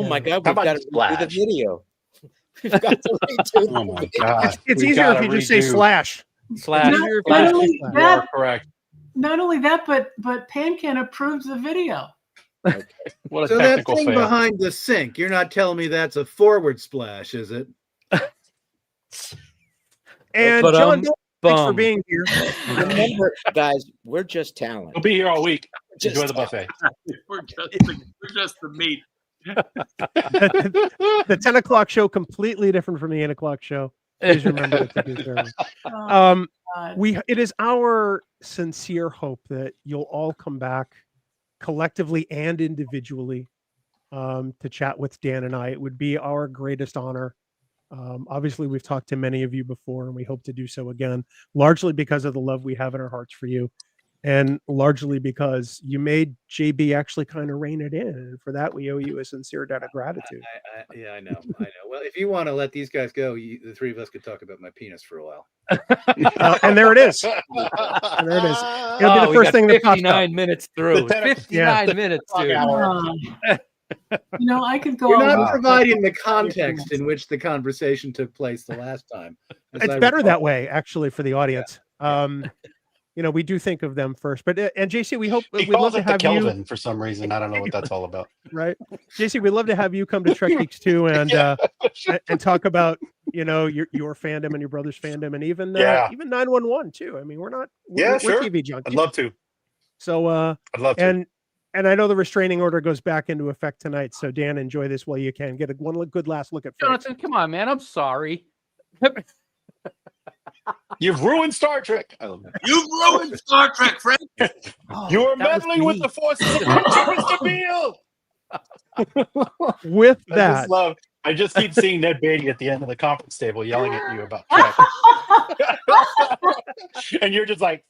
my God, How we've about got to redo the splash? video. We've got to redo Oh my God. It's We've easier if gotta you just say redo. / Slash. Easier if you Not just say only slash. You are correct. Not only that, but PanCAN approved the video. What a so that technical thing fail. behind the sink. You're not telling me that's a forward splash, is it? And But, John, thanks for bum. being here. Remember, guys, we're just talent. We'll be here all week. Just Enjoy the buffet. We're just the meat. The 10 o'clock show completely different from the 8 o'clock show. Please remember to take it early. Oh, God. It is our sincere hope that you'll all come back collectively and individually to chat with Dan and I. It would be our greatest honor. Obviously, we've talked to many of you before, and we hope to do so again, largely because of the love we have in our hearts for you, and largely because you made JB actually kind of rein it in. And for that, we owe you a sincere debt of gratitude. Yeah, I know. Well, if you want to let these guys go, the three of us could talk about my penis for a while. And there it is. And there it is. It'll be the we first got thing that pops up. 59 minutes through. The 10 59 minutes, dude. I could go. You're on not with- providing the context in which the conversation took place the last time. as It's I better recall. that way, actually, for the audience. We do think of them first. But and JC, we hope He we'd love calls to it the have you. Kelvin for some reason. I don't know what that's all about. Right, JC, we'd love to have you come to Trek Geeks too, and and talk about your fandom and your brother's fandom, and even 911 too. I mean, we're sure. TV junkies. I'd love to. So I'd love to. And I know the restraining order goes back into effect tonight. So Dan, enjoy this while you can. Get one good last look at Frakes. Jonathan, come on, man. I'm sorry. You've ruined Star Trek. I love that. You've ruined Star Trek, Frank. You are that was meddling with me. the forces of Mr. Beale. With that, I just keep seeing Ned Beatty at the end of the conference table yelling at you about Trek. And you're just like,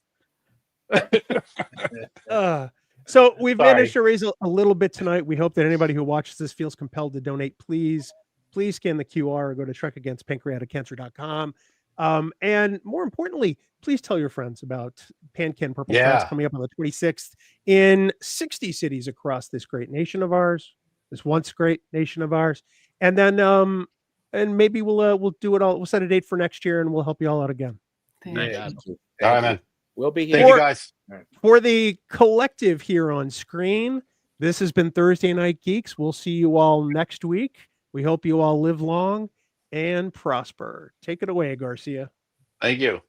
so we've Sorry. managed to raise a little bit tonight. We hope that anybody who watches this feels compelled to donate. Please scan the QR or go to trekagainstpancreaticcancer.com. And more importantly, please tell your friends about PanCAN Purple Strides coming up on the 26th in 60 cities across this great nation of ours, this once great nation of ours. And then and maybe we'll do it all. We'll set a date for next year and we'll help you all out again. Thank Yeah. you. Thank you. All right, man. We'll be here. Thank you, guys. For the collective here on screen, this has been Thursday Night Geeks. We'll see you all next week. We hope you all live long and prosper. Take it away, Garcia. Thank you.